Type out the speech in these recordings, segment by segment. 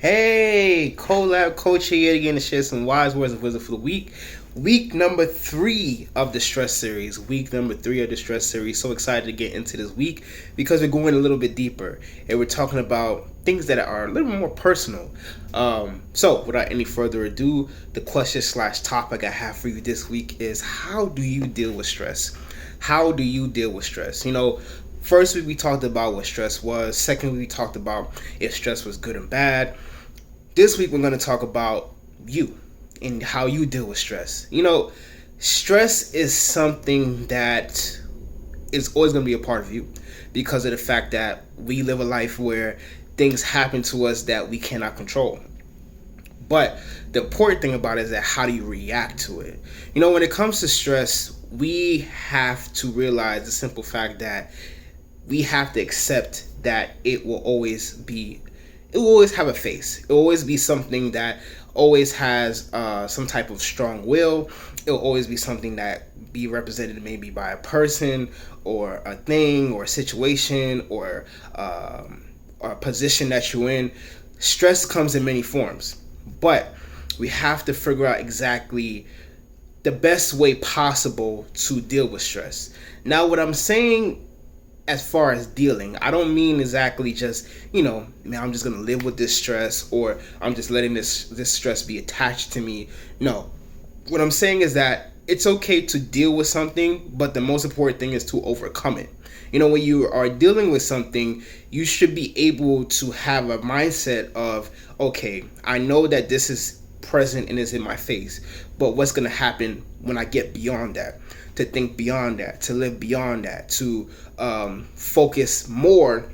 Hey, Colabcoaching yet again to share some wise words of wisdom for the week. Week number 3 of the stress series. Week number 3 of the stress series. So excited to get into this week because we're going a little bit deeper and we're talking about things that are a little more personal. So without any further ado, the question / topic I have for you this week is, how do you deal with stress? How do you deal with stress? First week we talked about what stress was. Second week we talked about if stress was good and bad. This week we're going to talk about you and how you deal with stress. Stress is something that is always going to be a part of you because of the fact that we live a life where things happen to us that we cannot control. But the important thing about it is that how do you react to it? When it comes to stress, we have to realize the simple fact that we have to accept that it will always have a face. It will always be something that always has some type of strong will. It will always be something that be represented maybe by a person or a thing or a situation or a position that you're in. Stress comes in many forms, but we have to figure out exactly the best way possible to deal with stress. Now, what I'm saying as far as dealing, I don't mean exactly just, I'm just gonna live with this stress or I'm just letting this stress be attached to me. No. What I'm saying is that it's okay to deal with something, but the most important thing is to overcome it. When you are dealing with something, you should be able to have a mindset of, okay, I know that this is present and is in my face, but what's gonna happen when I get beyond that? To think beyond that, to live beyond that, to focus more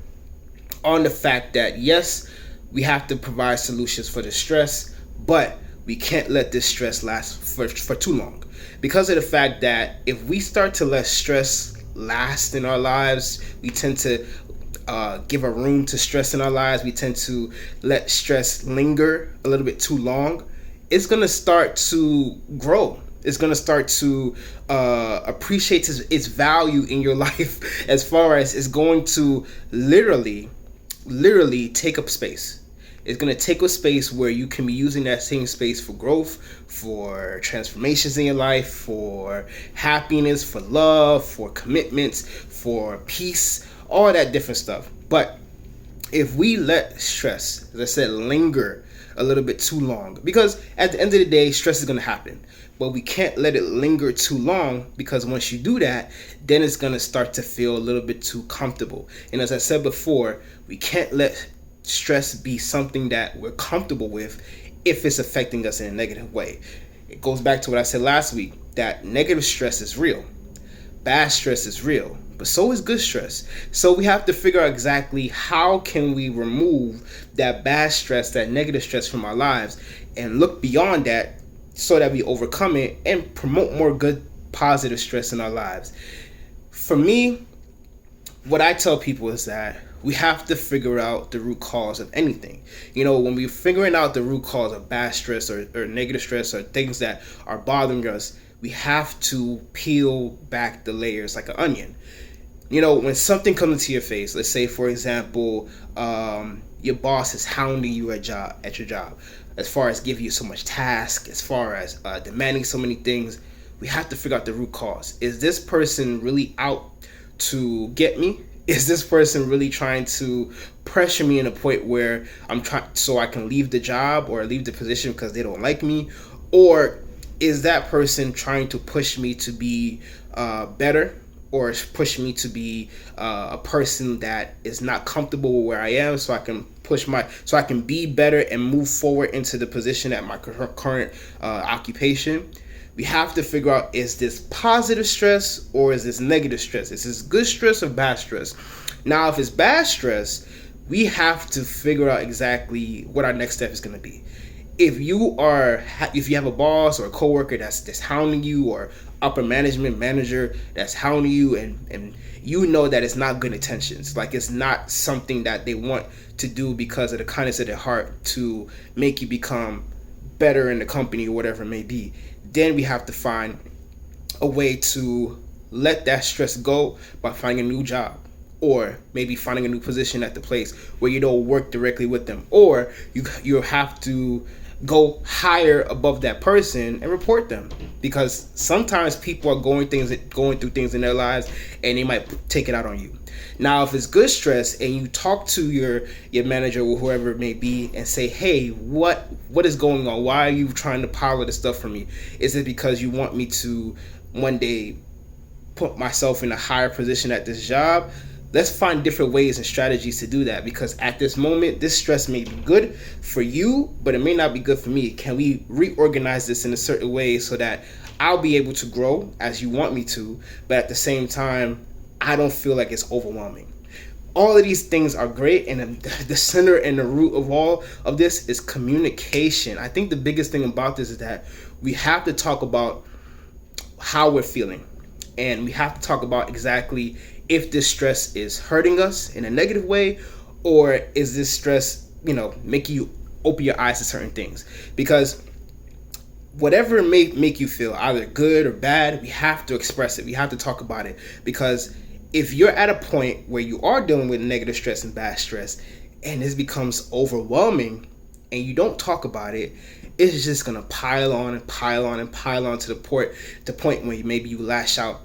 on the fact that yes, we have to provide solutions for the stress, but we can't let this stress last for too long, because of the fact that if we start to let stress last in our lives, we tend to give a room to stress in our lives. We tend to let stress linger a little bit too long. It's going to start to grow. It's going to start to appreciate its value in your life, as far as it's going to literally take up space. It's going to take up space where you can be using that same space for growth, for transformations in your life, for happiness, for love, for commitments, for peace, all that different stuff. But if we let stress, as I said, linger a little bit too long, because at the end of the day, stress is going to happen, but we can't let it linger too long, because once you do that, then it's going to start to feel a little bit too comfortable. And as I said before, we can't let stress be something that we're comfortable with if it's affecting us in a negative way. It goes back to what I said last week, that negative stress is real, bad stress is real, but so is good stress. So we have to figure out exactly how can we remove that bad stress, that negative stress from our lives, and look beyond that so that we overcome it and promote more good, positive stress in our lives. For me, what I tell people is that we have to figure out the root cause of anything. When we're figuring out the root cause of bad stress or negative stress or things that are bothering us, we have to peel back the layers like an onion. When something comes into your face, let's say, for example, your boss is hounding you at your job, as far as giving you so much task, as far as demanding so many things, we have to figure out the root cause. Is this person really out to get me? Is this person really trying to pressure me in a point where I'm trying so I can leave the job or leave the position because they don't like me? Or is that person trying to push me to be better, or push me to be a person that is not comfortable with where I am, so I can be better and move forward into the position at my current occupation? We have to figure out, is this positive stress or is this negative stress? Is this good stress or bad stress? Now, if it's bad stress, we have to figure out exactly what our next step is going to be. If you have a boss or a coworker that's hounding you, or upper manager that's hounding you, and you know that it's not good intentions, like it's not something that they want to do because of the kindness of their heart to make you become better in the company or whatever it may be, then we have to find a way to let that stress go by finding a new job, or maybe finding a new position at the place where you don't work directly with them, or you have to go higher above that person and report them, because sometimes people are going through things in their lives and they might take it out on you. Now, if it's good stress and you talk to your manager or whoever it may be and say, hey, what is going on? Why are you trying to pile this stuff for me? Is it because you want me to one day put myself in a higher position at this job? Let's find different ways and strategies to do that, because at this moment, this stress may be good for you, but it may not be good for me. Can we reorganize this in a certain way so that I'll be able to grow as you want me to, but at the same time, I don't feel like it's overwhelming? All of these things are great, and the center and the root of all of this is communication. I think the biggest thing about this is that we have to talk about how we're feeling, and we have to talk about exactly if this stress is hurting us in a negative way, or is this stress, making you open your eyes to certain things. Because whatever it may make you feel, either good or bad, we have to express it. We have to talk about it. Because if you're at a point where you are dealing with negative stress and bad stress, and this becomes overwhelming, and you don't talk about it, it's just gonna pile on and pile on and pile on to the point where maybe you lash out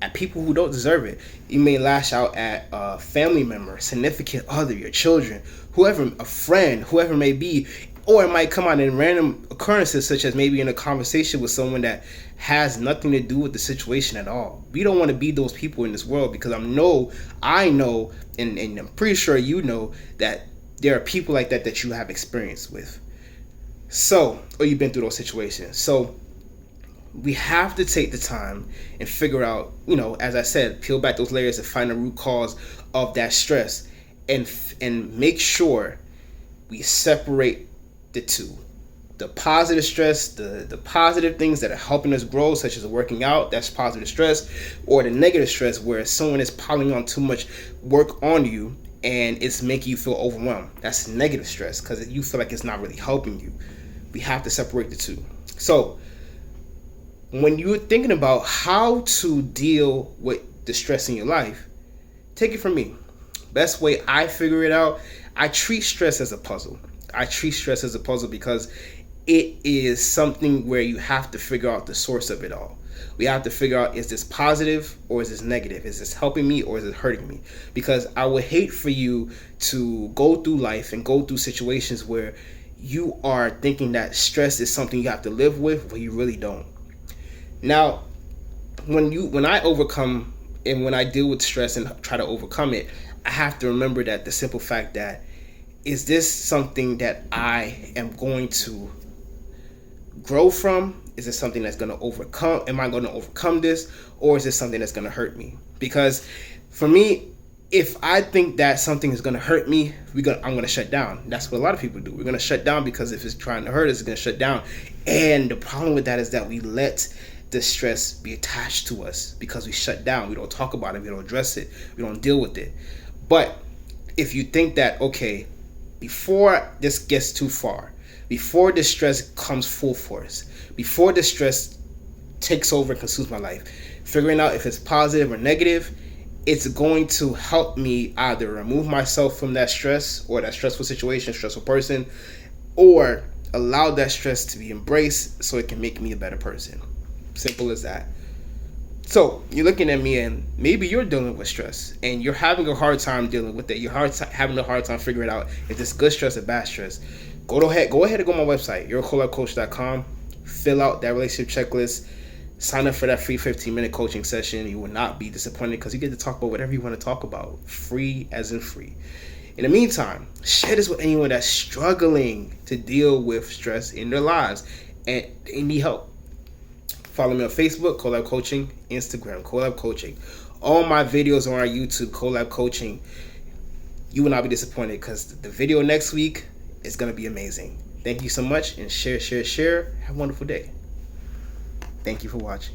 at people who don't deserve it. You may lash out at a family member, significant other, your children, whoever, a friend, whoever it may be. Or it might come out in random occurrences, such as maybe in a conversation with someone that has nothing to do with the situation at all. We don't want to be those people in this world, because I know, and I'm pretty sure you know that there are people like that you have experience with. So, or you've been through those situations. So we have to take the time and figure out, as I said, peel back those layers and find the root cause of that stress, and make sure we separate the two. The positive stress, the positive things that are helping us grow, such as working out, that's positive stress, or the negative stress where someone is piling on too much work on you and it's making you feel overwhelmed. That's negative stress, because you feel like it's not really helping you. We have to separate the two. So when you're thinking about how to deal with the stress in your life, take it from me. Best way I figure it out, I treat stress as a puzzle. Because it is something where you have to figure out the source of it all. We have to figure out, is this positive or is this negative? Is this helping me or is it hurting me? Because I would hate for you to go through life and go through situations where you are thinking that stress is something you have to live with, but you really don't. Now, when I overcome and when I deal with stress and try to overcome it, I have to remember that the simple fact that, is this something that I am going to grow from? Is this something that's going to overcome? Am I going to overcome this? Or is this something that's going to hurt me? Because for me, if I think that something is going to hurt me, I'm going to shut down. That's what a lot of people do. We're going to shut down because if it's trying to hurt us, it's going to shut down. And the problem with that is that we let the stress be attached to us because we shut down. We don't talk about it. We don't address it. We don't deal with it. But if you think that, okay, before this gets too far, before the stress comes full force, before the stress takes over and consumes my life, figuring out if it's positive or negative, it's going to help me either remove myself from that stress or that stressful situation, stressful person, or allow that stress to be embraced so it can make me a better person. Simple as that. So you're looking at me and maybe you're dealing with stress and you're having a hard time dealing with it. You're having a hard time figuring out if it's good stress or bad stress. Go ahead and go on my website, yourcolabcoach.com. Fill out that relationship checklist. Sign up for that free 15-minute coaching session. You will not be disappointed because you get to talk about whatever you want to talk about. Free as in free. In the meantime, share this with anyone that's struggling to deal with stress in their lives and they need help. Follow me on Facebook, Colab Coaching, Instagram, Colab Coaching. All my videos are on YouTube, Colab Coaching. You will not be disappointed because the video next week is going to be amazing. Thank you so much, and share. Have a wonderful day. Thank you for watching.